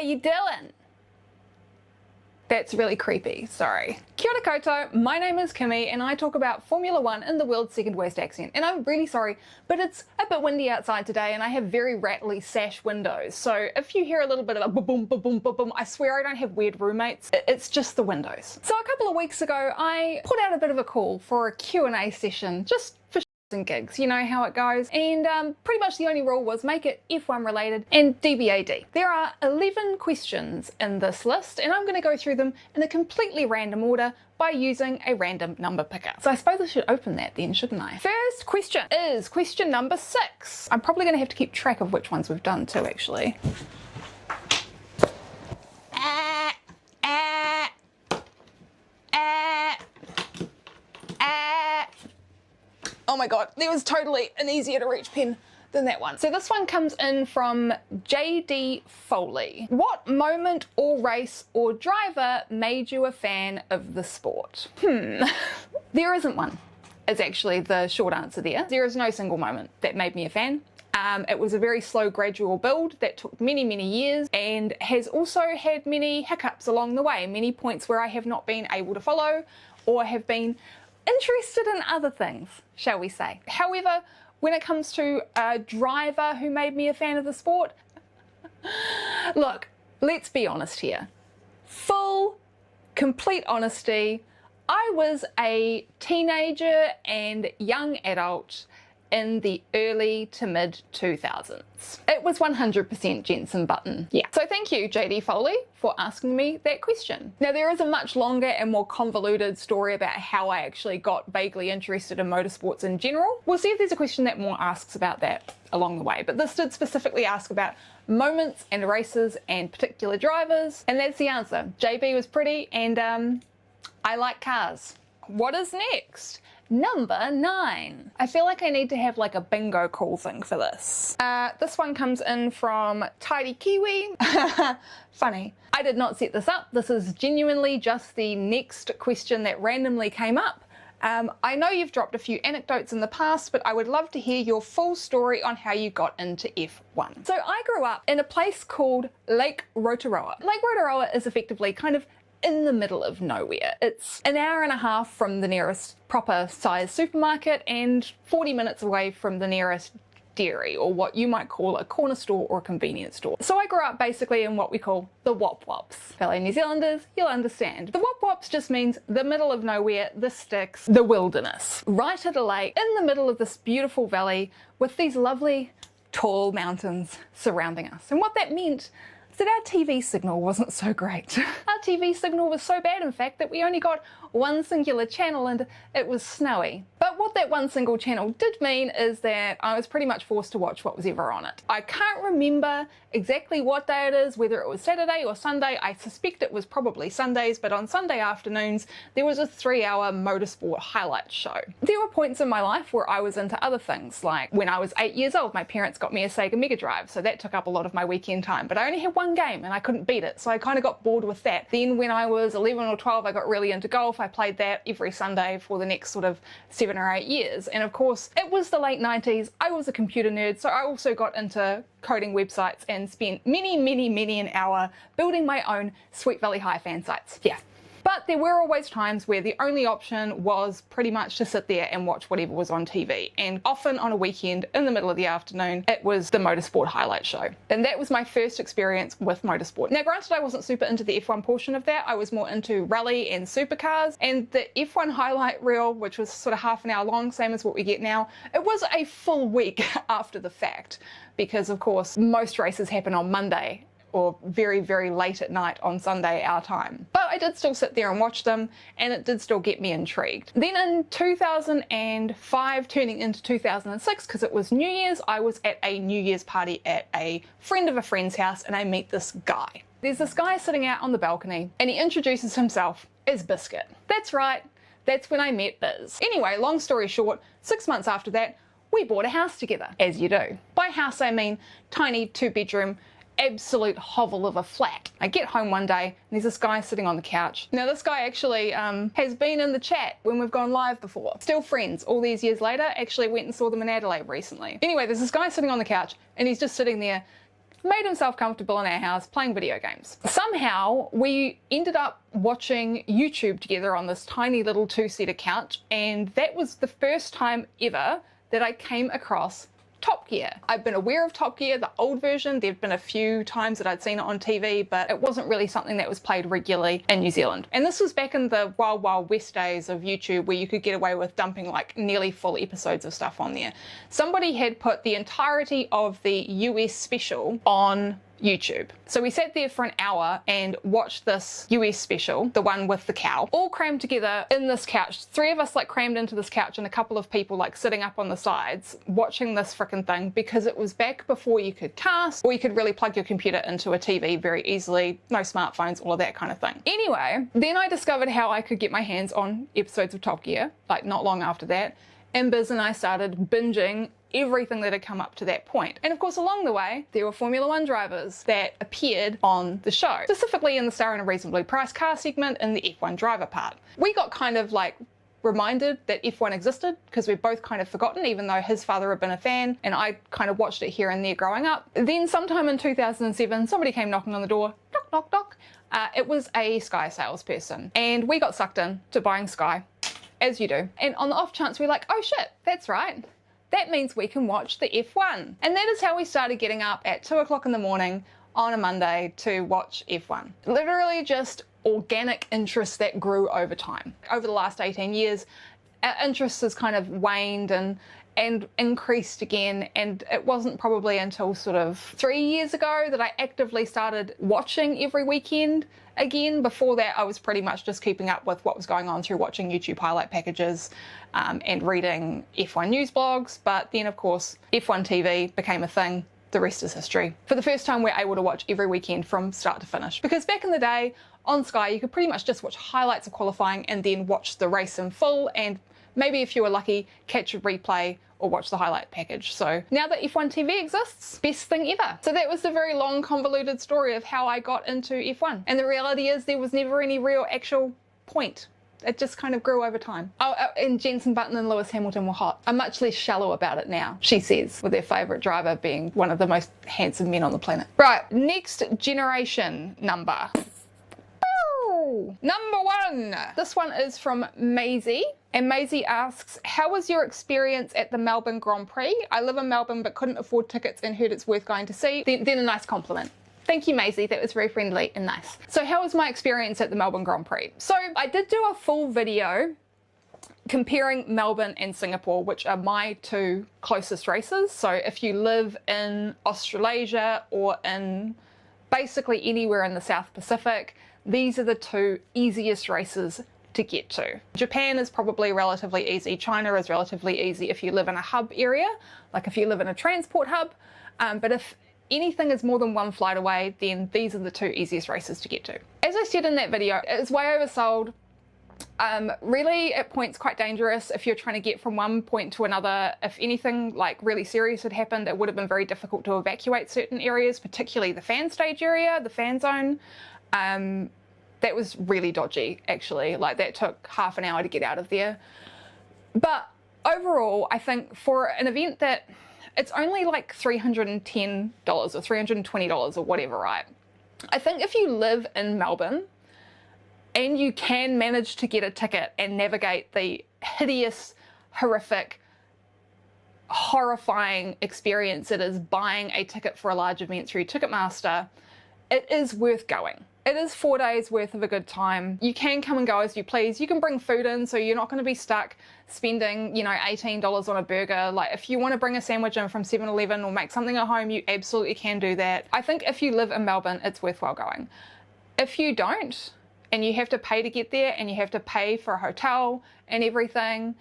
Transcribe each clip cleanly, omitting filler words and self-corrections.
you doing? That's really creepy, sorry. Kia ora koutou, my name is Kimmy and I talk about Formula 1 in the world's second worst accent. And I'm really sorry, but it's a bit windy outside today and I have very rattly sash windows. So if you hear a little bit of a ba-boom, ba-boom, ba-boom, I swear I don't have weird roommates. It's just the windows. So a couple of weeks ago, I put out a bit of a call for a Q&A session, just for and gigs, you know how it goes, and pretty much the only rule was make it F1 related and DBAD. There are 11 questions in this list and I'm going to go through them in a completely random order by using a random number picker. So I suppose I should open that then, shouldn't I? First question is question number 6. I'm probably going to have to keep track of which ones we've done too, actually. Oh my god, there was totally an easier to reach pen than that one. So this one comes in from JD Foley. What moment or race or driver made you a fan of the sport? There isn't one, is actually the short answer there. There is no single moment that made me a fan. It was a very slow gradual build that took many years and has also had many hiccups along the way, many points where I have not been able to follow or have been interested in other things, shall we say. However, when it comes to a driver who made me a fan of the sport, look, let's be honest here. Full, complete honesty, I was a teenager and young adult in the early to mid 2000s. It was 100% Jensen Button. Yeah. So thank you, JD Foley, for asking me that question. Now there is a much longer and more convoluted story about how I actually got vaguely interested in motorsports in general. We'll see if there's a question that more asks about that along the way, but this did specifically ask about moments and races and particular drivers, and that's the answer. JB was pretty and I like cars. What is next? Number 9. I feel like I need to have like a bingo call thing for this. This one comes in from Tidy Kiwi. Funny. I did not set this up. This is genuinely just the next question that randomly came up. I know you've dropped a few anecdotes in the past, but I would love to hear your full story on how you got into F1. So I grew up in a place called Lake Rotorua. Lake Rotorua is effectively kind of in the middle of nowhere. It's an hour and a half from the nearest proper sized supermarket and 40 minutes away from the nearest dairy, or what you might call a corner store or a convenience store. So I grew up basically in what we call the Wop Wops. Fellow New Zealanders, you'll understand. The Wop Wops just means the middle of nowhere, the sticks, the wilderness. Right at a lake, in the middle of this beautiful valley with these lovely tall mountains surrounding us. And what that meant that our TV signal wasn't so great. Our TV signal was so bad, in fact, that we only got one singular channel and it was snowy. But what that one single channel did mean is that I was pretty much forced to watch what was ever on it. I can't remember exactly what day it is, whether it was Saturday or Sunday. I suspect it was probably Sundays, but on Sunday afternoons, there was a 3-hour motorsport highlight show. There were points in my life where I was into other things, like when I was 8 years old, my parents got me a Sega Mega Drive, so that took up a lot of my weekend time, but I only had one game and I couldn't beat it, so I kind of got bored with that. Then when I was 11 or 12, I got really into golf. I played that every Sunday for the next sort of 7 or 8 years. And of course, it was the late 90s. I was a computer nerd, so I also got into coding websites and spent many an hour building my own Sweet Valley High fan sites. Yeah. But there were always times where the only option was pretty much to sit there and watch whatever was on TV. And often on a weekend in the middle of the afternoon, it was the motorsport highlight show. And that was my first experience with motorsport. Now, granted, I wasn't super into the F1 portion of that. I was more into rally and supercars. And the F1 highlight reel, which was sort of half an hour long, same as what we get now, it was a full week after the fact. Because, of course, most races happen on Monday, or very late at night on Sunday our time. But I did still sit there and watch them, and it did still get me intrigued. Then in 2005, turning into 2006, because it was New Year's, I was at a New Year's party at a friend of a friend's house, and I meet this guy. There's this guy sitting out on the balcony, and he introduces himself as Biscuit. That's right, that's when I met Biz. Anyway, long story short, 6 months after that, we bought a house together, as you do. By house I mean tiny 2-bedroom, absolute hovel of a flat. I get home one day and there's this guy sitting on the couch. Now this guy actually has been in the chat when we've gone live before. Still friends all these years later. Actually went and saw them in Adelaide recently. Anyway, there's this guy sitting on the couch and he's just sitting there made himself comfortable in our house playing video games. Somehow we ended up watching YouTube together on this tiny little two-seater couch, and that was the first time ever that I came across Top Gear. I've been aware of Top Gear, the old version. There've been a few times that I'd seen it on TV, but it wasn't really something that was played regularly in New Zealand. And this was back in the wild, wild west days of YouTube, where you could get away with dumping like nearly full episodes of stuff on there. Somebody had put the entirety of the US special on YouTube. So we sat there for an hour and watched this US special, the one with the cow, all crammed together in this couch. Three of us like crammed into this couch and a couple of people like sitting up on the sides watching this frickin' thing, because it was back before you could cast or you could really plug your computer into a TV very easily, no smartphones, all of that kind of thing. Anyway, then I discovered how I could get my hands on episodes of Top Gear, like not long after that, and Biz and I started binging everything that had come up to that point. And of course, along the way, there were Formula One drivers that appeared on the show, specifically in the Star in a Reasonably Priced Car segment in the F1 driver part. We got kind of like reminded that F1 existed because we've both kind of forgotten, even though his father had been a fan and I kind of watched it here and there growing up. Then sometime in 2007, somebody came knocking on the door, knock, knock, knock. It was a Sky salesperson, and we got sucked in to buying Sky, as you do. And on the off chance, we're like, oh shit, that's right. That means we can watch the F1. And that is how we started getting up at 2 o'clock in the morning on a Monday to watch F1. Literally just organic interest that grew over time. Over the last 18 years, our interest has kind of waned and increased again, and it wasn't probably until sort of 3 years ago that I actively started watching every weekend again. Before that, I was pretty much just keeping up with what was going on through watching YouTube highlight packages and reading F1 news blogs. But then, of course, F1 TV became a thing. The rest is history. For the first time, we're able to watch every weekend from start to finish. Because back in the day, on Sky, you could pretty much just watch highlights of qualifying and then watch the race in full, and maybe if you were lucky, catch a replay or watch the highlight package. So now that F1 TV exists, best thing ever. So that was the very long, convoluted story of how I got into F1. And the reality is there was never any real actual point. It just kind of grew over time. Oh, and Jenson Button and Lewis Hamilton were hot. I'm much less shallow about it now, she says, with their favourite driver being one of the most handsome men on the planet. Right, next generation number. Number 1. This one is from Maisie. And Maisie asks, how was your experience at the Melbourne Grand Prix? I live in Melbourne but couldn't afford tickets and heard it's worth going to see. Then a nice compliment. Thank you, Maisie. That was very friendly and nice. So how was my experience at the Melbourne Grand Prix? So I did do a full video comparing Melbourne and Singapore, which are my two closest races. So if you live in Australasia or in basically anywhere in the South Pacific, these are the two easiest races to get to. Japan is probably relatively easy. China is relatively easy if you live in a hub area, like if you live in a transport hub. But if anything is more than one flight away, then these are the two easiest races to get to. As I said in that video, it's way oversold. Really at points quite dangerous if you're trying to get from one point to another. If anything like really serious had happened, it would have been very difficult to evacuate certain areas, particularly the fan stage area, the fan zone. That was really dodgy, actually. Like, that took half an hour to get out of there. But overall, I think for an event that it's only like $310 or $320 or whatever, right? I think if you live in Melbourne and you can manage to get a ticket and navigate the hideous, horrific, horrifying experience it is buying a ticket for a large event through Ticketmaster, it is worth going. It is 4 days worth of a good time. You can come and go as you please. You can bring food in, so you're not going to be stuck spending, you know, $18 on a burger. Like, if you want to bring a sandwich in from 7-Eleven or make something at home, you absolutely can do that. I think if you live in Melbourne, it's worthwhile going. If you don't, and you have to pay to get there, and you have to pay for a hotel and everything,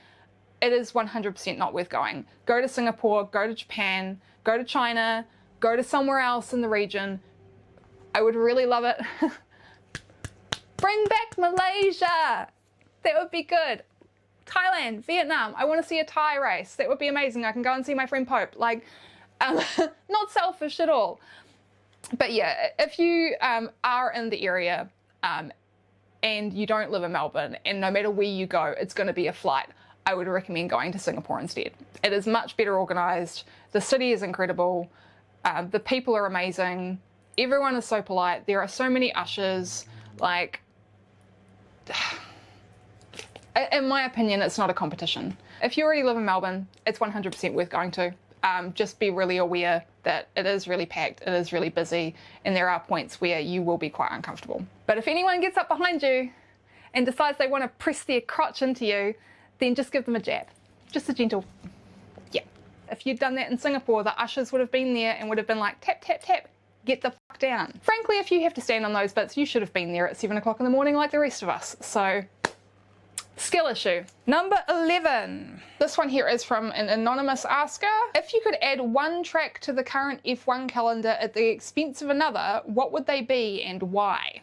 it is 100% not worth going. Go to Singapore, go to Japan, go to China, go to somewhere else in the region. I would really love it. Bring back Malaysia. That would be good. Thailand, Vietnam. I want to see a Thai race. That would be amazing. I can go and see my friend Pope. Like, not selfish at all. But yeah, if you are in the area and you don't live in Melbourne, and no matter where you go, it's going to be a flight, I would recommend going to Singapore instead. It is much better organised. The city is incredible. The people are amazing. Everyone is so polite. There are so many ushers. Like, in my opinion, it's not a competition. If you already live in Melbourne, it's 100% worth going to. Just be really aware that it is really packed, it is really busy, and there are points where you will be quite uncomfortable. But if anyone gets up behind you and decides they want to press their crotch into you, then just give them a jab. Just a gentle, yeah. If you'd done that in Singapore, the ushers would have been there and would have been like, tap, tap, tap, get the fuck down. Frankly, if you have to stand on those bits, you should have been there at 7 o'clock in the morning like the rest of us. So, skill issue. Number 11. This one here is from an anonymous asker. If you could add one track to the current F1 calendar at the expense of another, what would they be and why?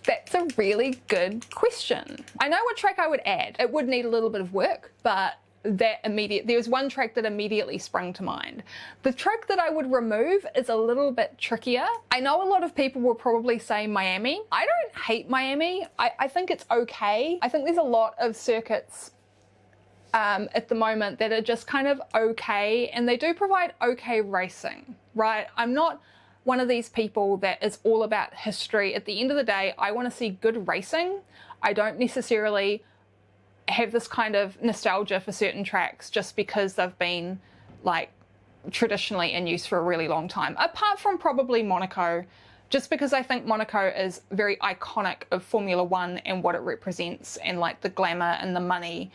That's a really good question. I know what track I would add. It would need a little bit of work, but there was one track that immediately sprung to mind. The track that I would remove is a little bit trickier. I know a lot of people will probably say Miami. I don't hate Miami. I think it's okay. I think there's a lot of circuits at the moment that are just kind of okay, and they do provide okay racing, right? I'm not one of these people that is all about history. At the end of the day, I want to see good racing. I don't necessarily have this kind of nostalgia for certain tracks just because they've been like traditionally in use for a really long time, apart from probably Monaco, just because I think Monaco is very iconic of Formula One and what it represents and like the glamour and the money,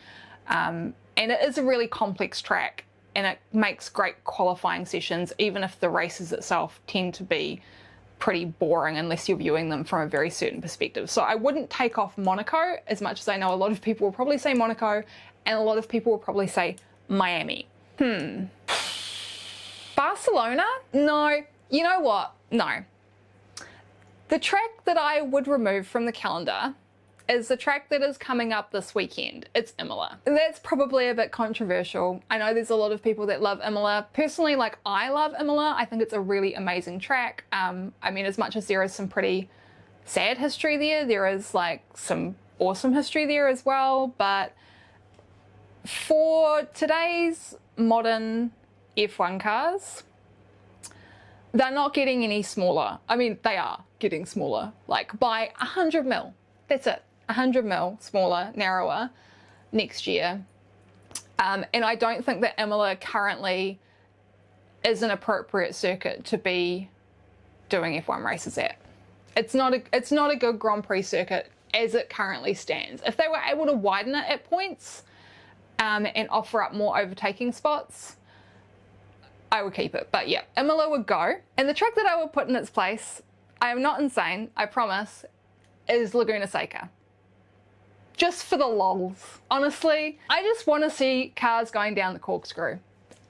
and it is a really complex track and it makes great qualifying sessions, even if the races itself tend to be pretty boring unless you're viewing them from a very certain perspective. So I wouldn't take off Monaco, as much as I know a lot of people will probably say Monaco and a lot of people will probably say Miami. Barcelona? No. You know what? No. The track that I would remove from the calendar is the track that is coming up this weekend. It's Imola. That's probably a bit controversial. I know there's a lot of people that love Imola. Personally, like, I love Imola. I think it's a really amazing track. I mean, as much as there is some pretty sad history there is like some awesome history there as well. But for today's modern F1 cars, they're not getting any smaller. I mean, they are getting smaller, like by 100 mil. That's it. 100 mil smaller, narrower next year. And I don't think that Imola currently is an appropriate circuit to be doing F1 races at. It's not a good Grand Prix circuit as it currently stands. If they were able to widen it at points and offer up more overtaking spots, I would keep it. But yeah, Imola would go. And the track that I would put in its place, I am not insane, I promise, is Laguna Seca. Just for the lols. Honestly, I just want to see cars going down the corkscrew.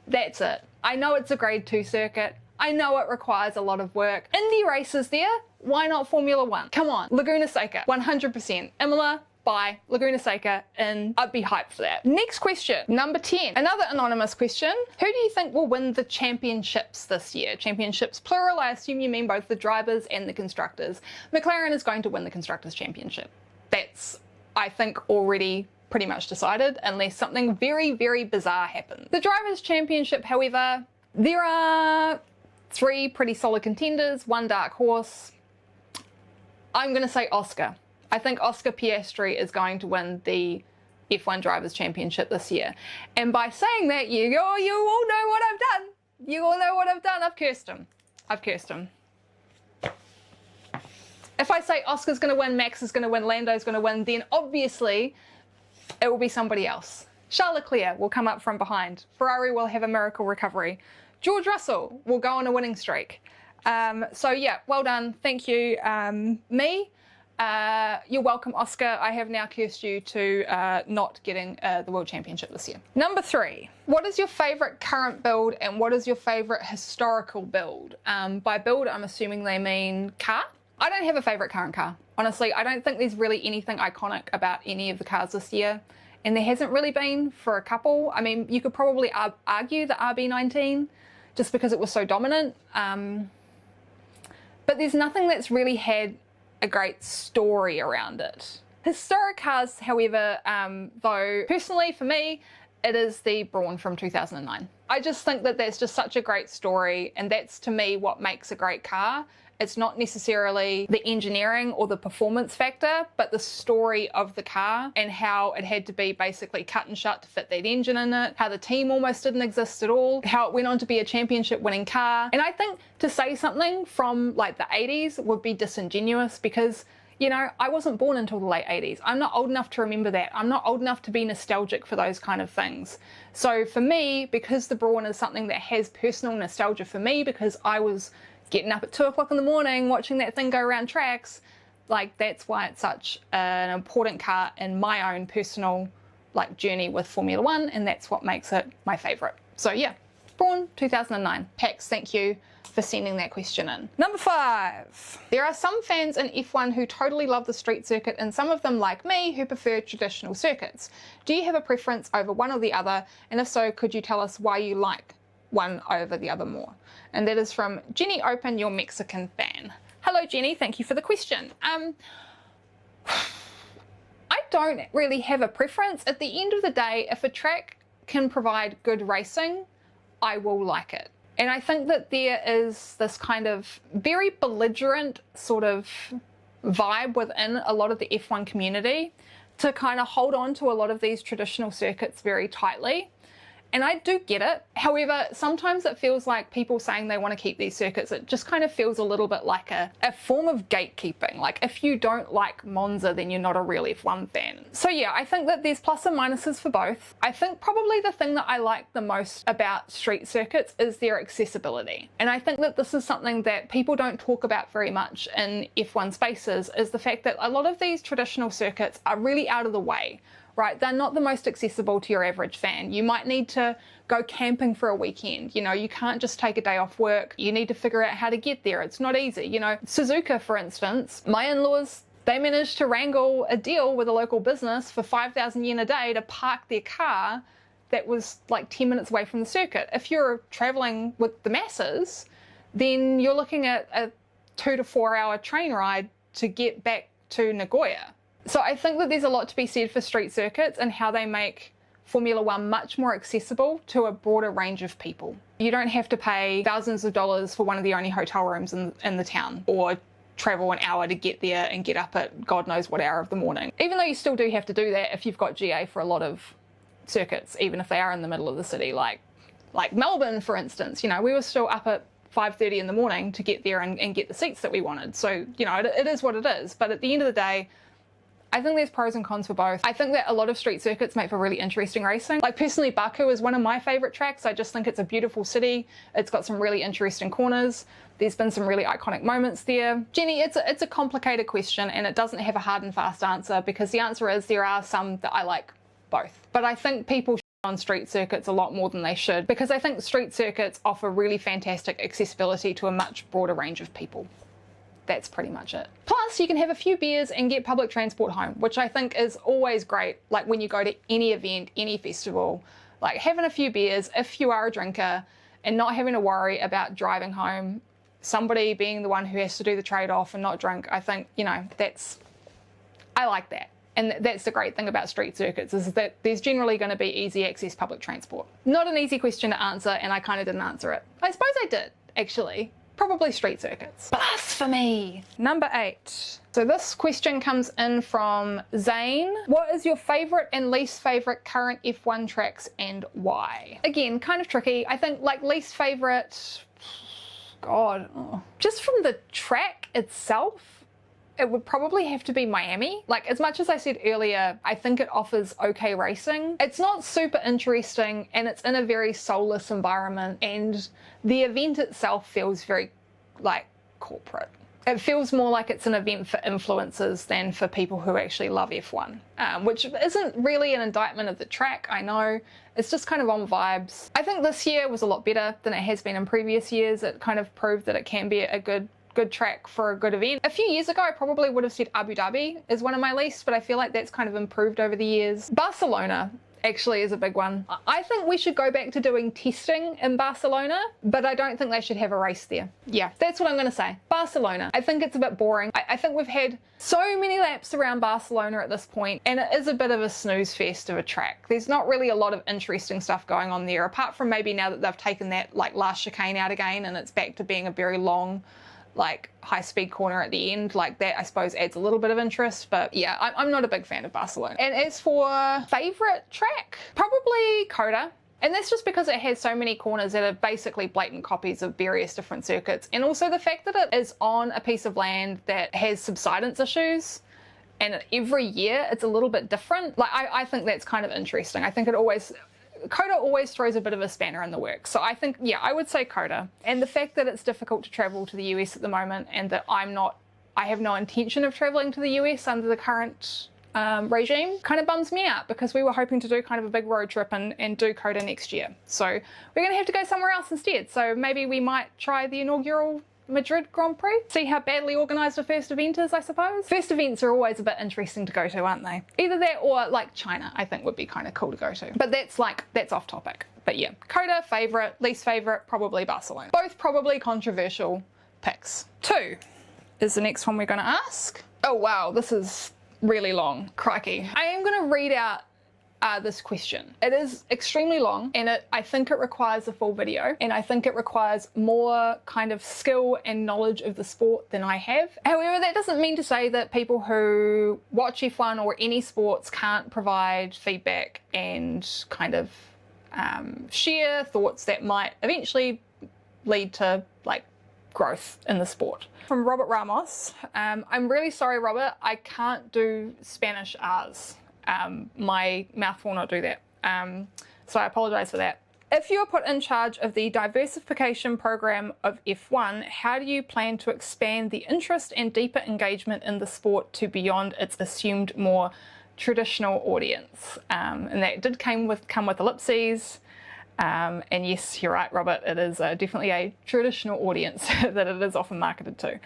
That's it. I know it's a grade 2 circuit. I know it requires a lot of work. Indy races there, why not Formula One? Come on, Laguna Seca, 100%. Imola, bye. Laguna Seca, and I'd be hyped for that. Next question, number 10. Another anonymous question. Who do you think will win the championships this year? Championships plural, I assume you mean both the drivers and the constructors. McLaren is going to win the Constructors' Championship. That's, I think, already pretty much decided, unless something very, very bizarre happens. The Drivers' Championship, however, there are 3 pretty solid contenders, 1 dark horse. I'm going to say Oscar. I think Oscar Piastri is going to win the F1 Drivers' Championship this year. And by saying that, you all know what I've done. You all know what I've done. I've cursed him. I've cursed him. If I say Oscar's going to win, Max is going to win, Lando's going to win, then obviously it will be somebody else. Charles Leclerc will come up from behind. Ferrari will have a miracle recovery. George Russell will go on a winning streak. So yeah, well done. Thank you. You're welcome, Oscar. I have now cursed you to not getting the World Championship this year. Number 3. What is your favourite current build and what is your favourite historical build? By build, I'm assuming they mean car. I don't have a favourite current car. Honestly, I don't think there's really anything iconic about any of the cars this year. And there hasn't really been for a couple. I mean, you could probably argue the RB19 just because it was so dominant. But there's nothing that's really had a great story around it. Historic cars, however, though, personally for me, it is the Brawn from 2009. I just think that that's just such a great story, and that's to me what makes a great car. It's not necessarily the engineering or the performance factor, but the story of the car and how it had to be basically cut and shut to fit that engine in it, how the team almost didn't exist at all, how it went on to be a championship winning car. And I think to say something from like the 80s would be disingenuous because, you know, I wasn't born until the late 80s. I'm not old enough to remember that. I'm not old enough to be nostalgic for those kind of things. So for me, because the Brawn is something that has personal nostalgia for me, because I was getting up at 2 o'clock in the morning watching that thing go around tracks, like that's why it's such an important car in my own personal like journey with Formula One, and that's what makes it my favourite. So yeah, Brawn 2009. Pax, thank you for sending that question in. Number 5. There are some fans in F1 who totally love the street circuit, and some of them, like me, who prefer traditional circuits. Do you have a preference over one or the other? And if so, could you tell us why you like one over the other more? And that is from Jenny Open, your Mexican fan. Hello Jenny, thank you for the question. I don't really have a preference. At the end of the day, if a track can provide good racing, I will like it. And I think that there is this kind of very belligerent sort of vibe within a lot of the F1 community to kind of hold on to a lot of these traditional circuits very tightly. And I do get it. However, sometimes it feels like people saying they want to keep these circuits, it just kind of feels a little bit like a form of gatekeeping. Like if you don't like Monza, then you're not a real F1 fan. So yeah, I think that there's plus and minuses for both. I think probably the thing that I like the most about street circuits is their accessibility. And I think that this is something that people don't talk about very much in F1 spaces, is the fact that a lot of these traditional circuits are really out of the way. Right, they're not the most accessible to your average fan. You might need to go camping for a weekend. You know, you can't just take a day off work. You need to figure out how to get there. It's not easy. You know, Suzuka, for instance, my in-laws, they managed to wrangle a deal with a local business for 5,000 yen a day to park their car that was like 10 minutes away from the circuit. If you're traveling with the masses, then you're looking at a 2 to 4 hour train ride to get back to Nagoya. So I think that there's a lot to be said for street circuits and how they make Formula One much more accessible to a broader range of people. You don't have to pay thousands of dollars for one of the only hotel rooms in the town, or travel an hour to get there and get up at God knows what hour of the morning. Even though you still do have to do that if you've got GA for a lot of circuits, even if they are in the middle of the city, like Melbourne, for instance. You know, we were still up at 5:30 in the morning to get there and get the seats that we wanted. So, you know, it is what it is. But at the end of the day, I think there's pros and cons for both. I think that a lot of street circuits make for really interesting racing. Like personally, Baku is one of my favourite tracks. I just think it's a beautiful city. It's got some really interesting corners. There's been some really iconic moments there. Jenny, it's a complicated question, and it doesn't have a hard and fast answer, because the answer is there are some that I like both. But I think people on street circuits a lot more than they should, because I think street circuits offer really fantastic accessibility to a much broader range of people. That's pretty much it. Plus, you can have a few beers and get public transport home, which I think is always great. Like when you go to any event, any festival, like having a few beers, if you are a drinker, and not having to worry about driving home, somebody being the one who has to do the trade-off and not drink, I think, you know, I like that. And that's the great thing about street circuits, is that there's generally going to be easy access public transport. Not an easy question to answer, and I kind of didn't answer it. I suppose I did, actually. Probably street circuits. Blasphemy! Number 8. So this question comes in from Zane. What is your favourite and least favourite current F1 tracks and why? Again, kind of tricky. I think like least favourite, God, just from the track itself, it would probably have to be Miami. Like, as much as I said earlier, I think it offers okay racing. It's not super interesting, and it's in a very soulless environment, and the event itself feels very, like, corporate. It feels more like it's an event for influencers than for people who actually love F1, which isn't really an indictment of the track, I know. It's just kind of on vibes. I think this year was a lot better than it has been in previous years. It kind of proved that it can be a good track for a good event. A few years ago, I probably would have said Abu Dhabi is one of my least, but I feel like that's kind of improved over the years. Barcelona actually is a big one. I think we should go back to doing testing in Barcelona, but I don't think they should have a race there. Yeah, that's what I'm going to say. Barcelona. I think it's a bit boring. I think we've had so many laps around Barcelona at this point, and it is a bit of a snooze fest of a track. There's not really a lot of interesting stuff going on there, apart from maybe now that they've taken that like last chicane out again and it's back to being a very long, like high speed corner at the end. Like that I suppose adds a little bit of interest, but yeah, I'm not a big fan of Barcelona. And as for favourite track, probably Coda. And that's just because it has so many corners that are basically blatant copies of various different circuits. And also the fact that it is on a piece of land that has subsidence issues, and every year it's a little bit different. Like I think that's kind of interesting. I think Coda always throws a bit of a spanner in the works. So I think, yeah, I would say Coda. And the fact that it's difficult to travel to the US at the moment, and that I have no intention of traveling to the US under the current regime, kind of bums me out, because we were hoping to do kind of a big road trip and do Coda next year. So we're going to have to go somewhere else instead. So maybe we might try the inaugural Madrid Grand Prix. See how badly organised a first event is, I suppose. First events are always a bit interesting to go to, aren't they? Either that or like China, I think would be kind of cool to go to. But that's off topic. But yeah, Coda, favourite, least favourite, probably Barcelona. Both probably controversial picks. 2 is the next one we're going to ask. Oh wow, this is really long. Crikey. I am going to read out this question. It is extremely long, and I think it requires a full video, and I think it requires more kind of skill and knowledge of the sport than I have. However, that doesn't mean to say that people who watch F1 or any sports can't provide feedback and kind of share thoughts that might eventually lead to like growth in the sport. From Robert Ramos. I'm really sorry, Robert, I can't do Spanish R's. My mouth will not do that. So I apologise for that. If you are put in charge of the diversification program of F1, how do you plan to expand the interest and deeper engagement in the sport to beyond its assumed more traditional audience? And that did come with ellipses. And yes, you're right, Robert, it is definitely a traditional audience that it is often marketed to.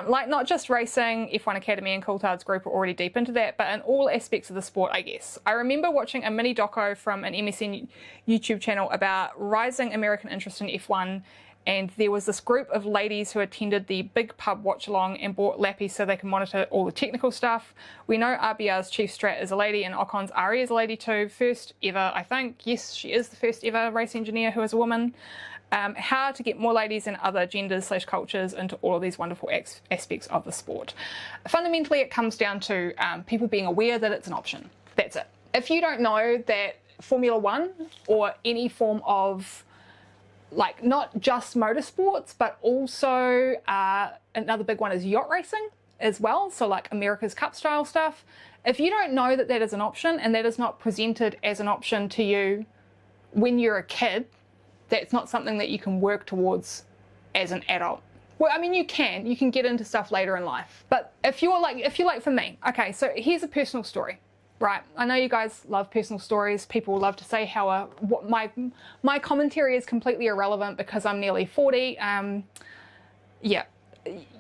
Like not just racing, F1 Academy and Coulthard's group are already deep into that, but in all aspects of the sport, I guess. I remember watching a mini doco from an MSN YouTube channel about rising American interest in F1, and there was this group of ladies who attended the big pub watch along and bought lappies so they can monitor all the technical stuff. We know RBR's chief strat is a lady and Ocon's Ari is a lady too. First ever, I think. Yes, she is the first ever race engineer who is a woman. How to get more ladies and other genders / cultures into all of these wonderful aspects of the sport. Fundamentally, it comes down to people being aware that it's an option. That's it. If you don't know that Formula One or any form of like not just motorsports, but also another big one is yacht racing as well. So like America's Cup style stuff. If you don't know that that is an option and that is not presented as an option to you when you're a kid, that's not something that you can work towards as an adult. Well, I mean, you can get into stuff later in life. But if you're like for me, okay, so here's a personal story. Right, I know you guys love personal stories. People love to say how my commentary is completely irrelevant because I'm nearly 40. Yeah,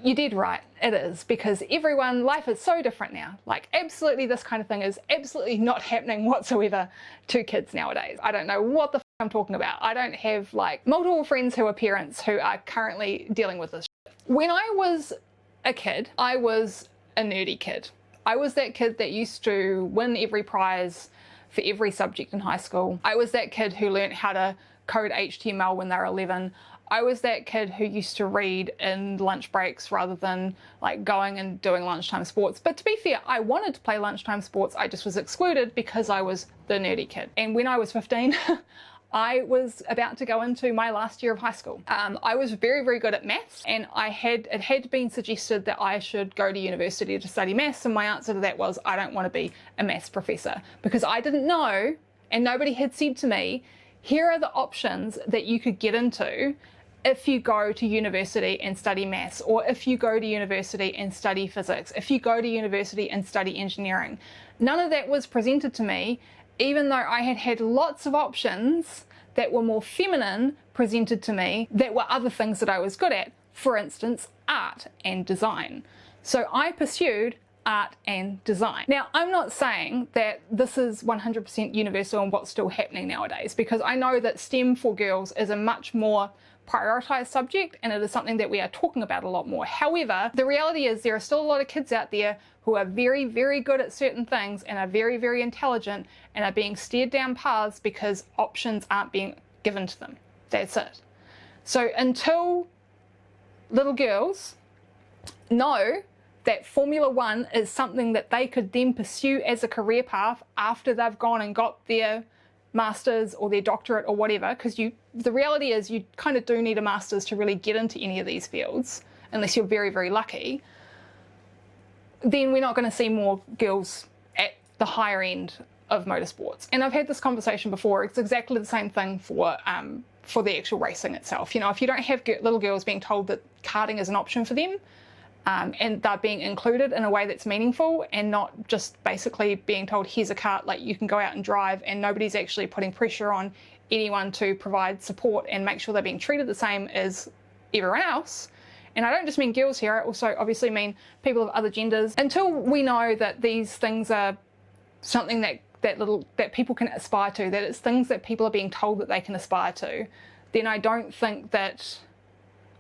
you did right, it is, because life is so different now. Like absolutely this kind of thing is absolutely not happening whatsoever to kids nowadays. I don't know what the f I'm talking about. I don't have like multiple friends who are parents who are currently dealing with this shit. When I was a kid, I was a nerdy kid. I was that kid that used to win every prize for every subject in high school. I was that kid who learnt how to code HTML when they were 11. I was that kid who used to read in lunch breaks rather than like going and doing lunchtime sports. But to be fair, I wanted to play lunchtime sports. I just was excluded because I was the nerdy kid. And when I was 15, I was about to go into my last year of high school. I was very, very good at maths, and it had been suggested that I should go to university to study maths, and my answer to that was I don't want to be a maths professor, because I didn't know, and nobody had said to me, here are the options that you could get into if you go to university and study maths, or if you go to university and study physics, if you go to university and study engineering. None of that was presented to me, even though I had had lots of options that were more feminine presented to me that were other things that I was good at, for instance, art and design. So I pursued art and design. Now, I'm not saying that this is 100% universal and what's still happening nowadays, because I know that STEM for girls is a much more prioritised subject and it is something that we are talking about a lot more. However, the reality is there are still a lot of kids out there who are very, very good at certain things and are very, very intelligent and are being steered down paths because options aren't being given to them. That's it. So until little girls know that Formula One is something that they could then pursue as a career path after they've gone and got their master's or their doctorate or whatever, because the reality is you kind of do need a master's to really get into any of these fields, unless you're very, very lucky, then we're not going to see more girls at the higher end of motorsports. And I've had this conversation before. It's exactly the same thing for the actual racing itself. You know, if you don't have little girls being told that karting is an option for them, and they're being included in a way that's meaningful and not just basically being told, here's a kart, like you can go out and drive, and nobody's actually putting pressure on anyone to provide support and make sure they're being treated the same as everyone else. And I don't just mean girls here, I also obviously mean people of other genders. Until we know that these things are something that people can aspire to, that it's things that people are being told that they can aspire to, then I don't think that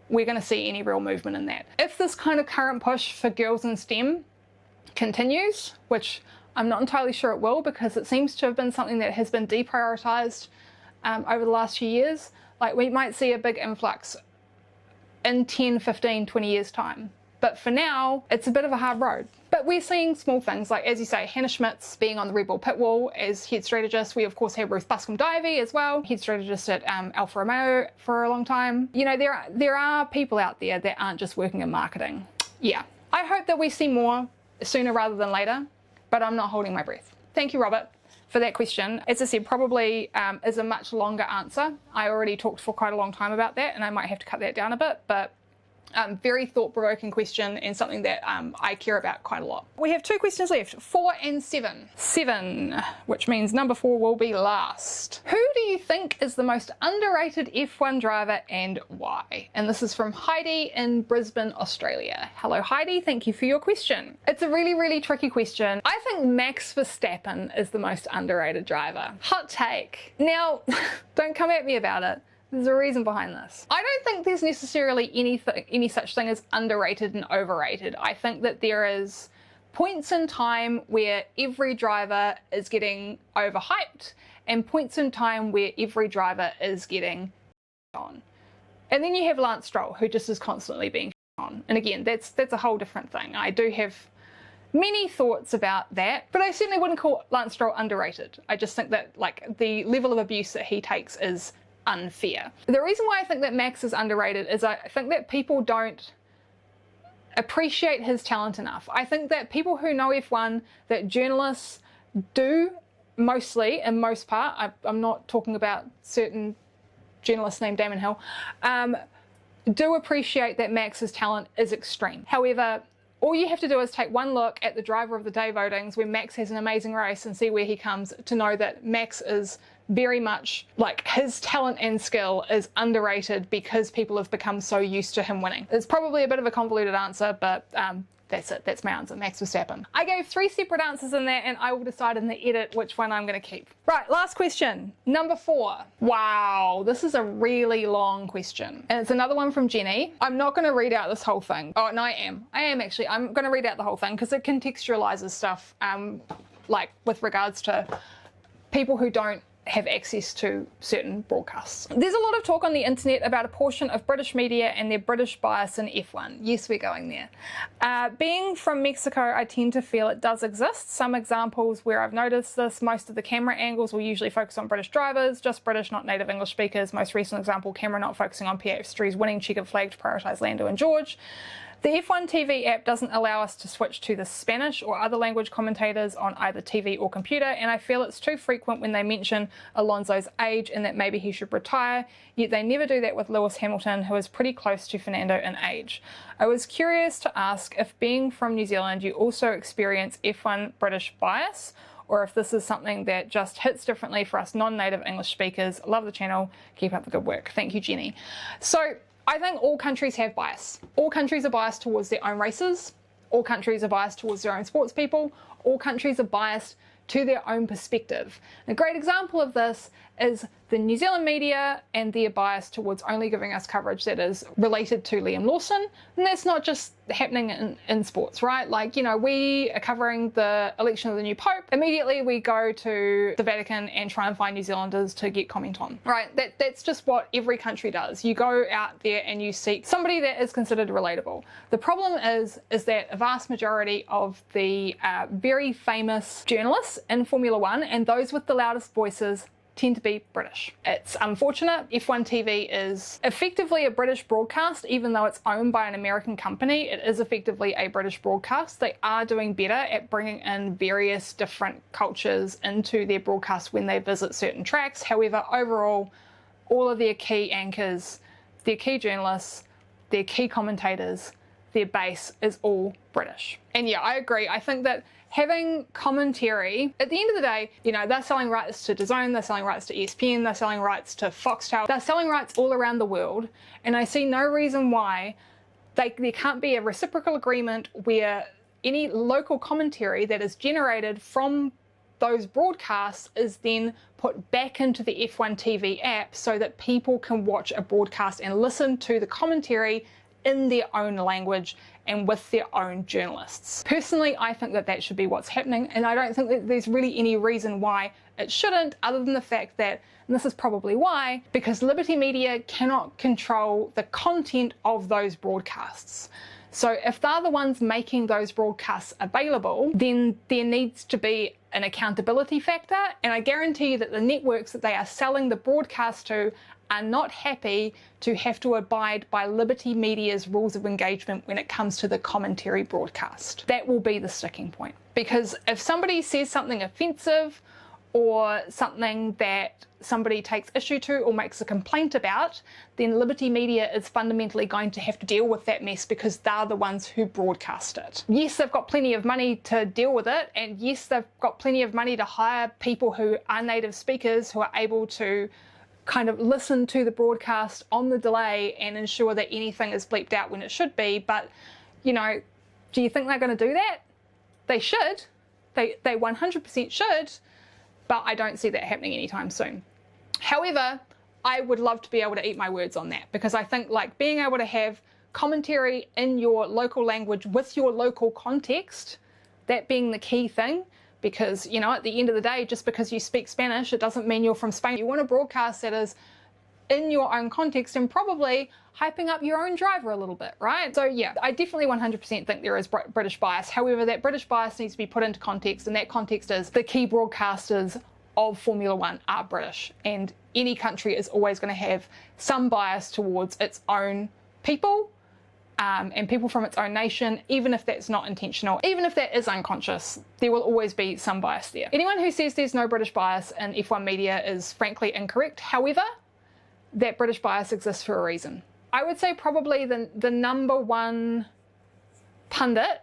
we're going to see any real movement in that. If this kind of current push for girls in STEM continues, which I'm not entirely sure it will, because it seems to have been something that has been deprioritised over the last few years, like we might see a big influx in 10, 15, 20 years time. But for now, it's a bit of a hard road. But we're seeing small things, like, as you say, Hannah Schmitz being on the Red Bull pit wall as head strategist. We, of course, have Ruth Buscombe-Davey as well, head strategist at Alfa Romeo for a long time. You know, there are people out there that aren't just working in marketing. Yeah, I hope that we see more sooner rather than later, but I'm not holding my breath. Thank you, Robert, for that question. As I said, probably is a much longer answer. I already talked for quite a long time about that, and I might have to cut that down a bit, but very thought-provoking question and something that I care about quite a lot. We have 2 questions left, 4 and 7. 7, which means number 4 will be last. Who do you think is the most underrated F1 driver and why? And this is from Heidi in Brisbane, Australia. Hello Heidi, thank you for your question. It's a really, really tricky question. I think Max Verstappen is the most underrated driver. Hot take. Now, don't come at me about it. There's a reason behind this. I don't think there's necessarily any such thing as underrated and overrated. I think that there is points in time where every driver is getting overhyped and points in time where every driver is getting on. And then you have Lance Stroll, who just is constantly being on. And again, that's a whole different thing. I do have many thoughts about that, but I certainly wouldn't call Lance Stroll underrated. I just think that, like, the level of abuse that he takes is unfair. The reason why I think that Max is underrated is I think that people don't appreciate his talent enough. I think that people who know F1, that journalists do mostly, in most part, I'm not talking about certain journalists named Damon Hill, do appreciate that Max's talent is extreme. However, all you have to do is take one look at the driver of the day votings when Max has an amazing race and see where he comes to know that Max is very much, like, his talent and skill is underrated because people have become so used to him winning. It's probably a bit of a convoluted answer, but that's it. That's my answer. Max Verstappen. I gave 3 separate answers in there and I will decide in the edit which one I'm going to keep. Right, last question. Number 4. Wow, this is a really long question. And it's another one from Jenny. I'm not going to read out this whole thing. Oh, no, I am. I am actually. I'm going to read out the whole thing because it contextualizes stuff, like with regards to people who don't have access to certain broadcasts. There's a lot of talk on the internet about a portion of British media and their British bias in F1. Yes, we're going there. Being from Mexico, I tend to feel it does exist. Some examples where I've noticed this: most of the camera angles will usually focus on British drivers, just British, not native English speakers. Most recent example, camera not focusing on Piastri's winning checkered flag to prioritise Lando and George. The F1 TV app doesn't allow us to switch to the Spanish or other language commentators on either TV or computer, and I feel it's too frequent when they mention Alonso's age and that maybe he should retire, yet they never do that with Lewis Hamilton, who is pretty close to Fernando in age. I was curious to ask if, being from New Zealand, you also experience F1 British bias, or if this is something that just hits differently for us non-native English speakers. Love the channel. Keep up the good work. Thank you, Jenny. So, I think all countries have bias. All countries are biased towards their own races. All countries are biased towards their own sports people. All countries are biased to their own perspective. A great example of this is the New Zealand media and their bias towards only giving us coverage that is related to Liam Lawson. And that's not just happening in sports, right? Like, you know, we are covering the election of the new Pope. Immediately we go to the Vatican and try and find New Zealanders to get comment on, right? That's just what every country does. You go out there and you seek somebody that is considered relatable. The problem is that a vast majority of the very famous journalists in Formula One and those with the loudest voices tend to be British. It's unfortunate. F1 TV is effectively a British broadcast, even though it's owned by an American company. It is effectively a British broadcast. They are doing better at bringing in various different cultures into their broadcast when they visit certain tracks. However, overall, all of their key anchors, their key journalists, their key commentators, their base is all British. And yeah, I agree. I think that having commentary, at the end of the day, you know, they're selling rights to DAZN, they're selling rights to ESPN, they're selling rights to Foxtel, they're selling rights all around the world, and I see no reason why there can't be a reciprocal agreement where any local commentary that is generated from those broadcasts is then put back into the F1 TV app so that people can watch a broadcast and listen to the commentary in their own language and with their own journalists. Personally, I think that should be what's happening, and I don't think that there's really any reason why it shouldn't, other than the fact that, and this is probably why, because Liberty Media cannot control the content of those broadcasts. So if they're the ones making those broadcasts available, then there needs to be an accountability factor, and I guarantee you that the networks that they are selling the broadcast to are not happy to have to abide by Liberty Media's rules of engagement when it comes to the commentary broadcast. That will be the sticking point. Because if somebody says something offensive or something that somebody takes issue to or makes a complaint about, then Liberty Media is fundamentally going to have to deal with that mess because they're the ones who broadcast it. Yes, they've got plenty of money to deal with it, and yes, they've got plenty of money to hire people who are native speakers who are able to kind of listen to the broadcast on the delay and ensure that anything is bleeped out when it should be. But, you know, do you think they're going to do that? They should. They 100% should, but I don't see that happening anytime soon. However, I would love to be able to eat my words on that, because I think like being able to have commentary in your local language with your local context, that being the key thing, because, you know, at the end of the day, just because you speak Spanish, it doesn't mean you're from Spain. You want a broadcast that is in your own context and probably hyping up your own driver a little bit, right? So yeah, I definitely 100% think there is British bias. However, that British bias needs to be put into context, and that context is the key broadcasters of Formula One are British, and any country is always going to have some bias towards its own people, and people from its own nation, even if that's not intentional, even if that is unconscious, there will always be some bias there. Anyone who says there's no British bias in F1 media is frankly incorrect. However, that British bias exists for a reason. I would say probably the number one pundit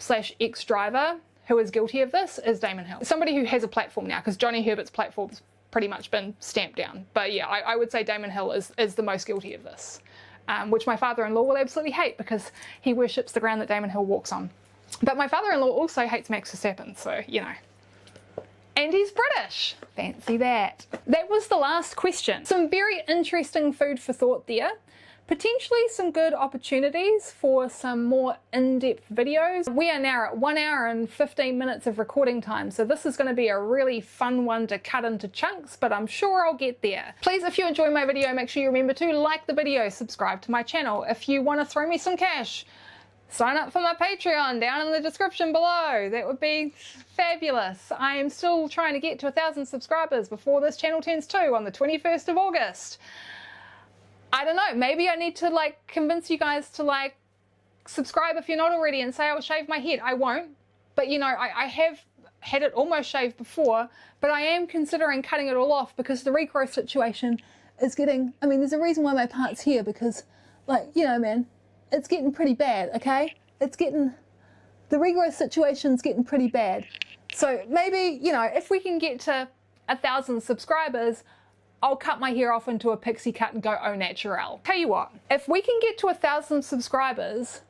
/ ex-driver who is guilty of this is Damon Hill. Somebody who has a platform now, because Johnny Herbert's platform's pretty much been stamped down. But yeah, I would say Damon Hill is the most guilty of this. Which my father-in-law will absolutely hate because he worships the ground that Damon Hill walks on. But my father-in-law also hates Max Verstappen, so, you know. And he's British. Fancy that. That was the last question. Some very interesting food for thought there. Potentially some good opportunities for some more in-depth videos. We are now at 1 hour and 15 minutes of recording time, so this is going to be a really fun one to cut into chunks, but I'm sure I'll get there. Please, if you enjoy my video, make sure you remember to like the video, subscribe to my channel. If you want to throw me some cash, sign up for my Patreon down in the description below. That would be fabulous. I am still trying to get to 1,000 subscribers before this channel turns 2 on the 21st of August. I don't know, maybe I need to like convince you guys to like subscribe if you're not already and say I'll shave my head. I won't, but you know, I have had it almost shaved before, but I am considering cutting it all off because the regrowth situation is getting, I mean, there's a reason why my part's here, because like, you know, man, it's getting pretty bad, okay? It's getting, the regrowth situation's getting pretty bad. So maybe, you know, if we can get to 1,000 subscribers, I'll cut my hair off into a pixie cut and go au naturel. Tell you what, if we can get to 1,000 subscribers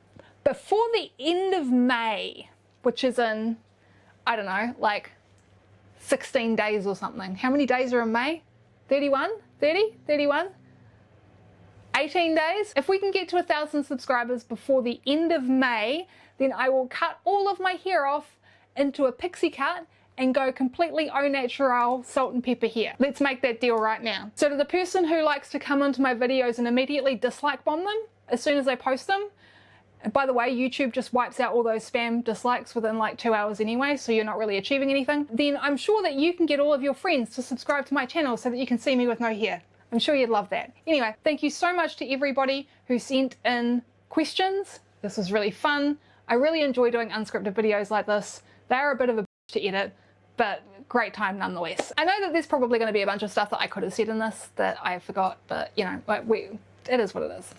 before the end of May, which is in, I don't know, like 16 days or something. How many days are in May? 31? 30? 31? 18 days? If we can get to 1,000 subscribers before the end of May, then I will cut all of my hair off into a pixie cut and go completely au naturel salt and pepper hair. Let's make that deal right now. So to the person who likes to come into my videos and immediately dislike bomb them as soon as I post them, and by the way, YouTube just wipes out all those spam dislikes within like 2 hours anyway, so you're not really achieving anything, then I'm sure that you can get all of your friends to subscribe to my channel so that you can see me with no hair. I'm sure you'd love that. Anyway, thank you so much to everybody who sent in questions. This was really fun. I really enjoy doing unscripted videos like this. They are a bit of a bitch to edit, but great time nonetheless. I know that there's probably going to be a bunch of stuff that I could have said in this that I forgot, but you know, like it is what it is.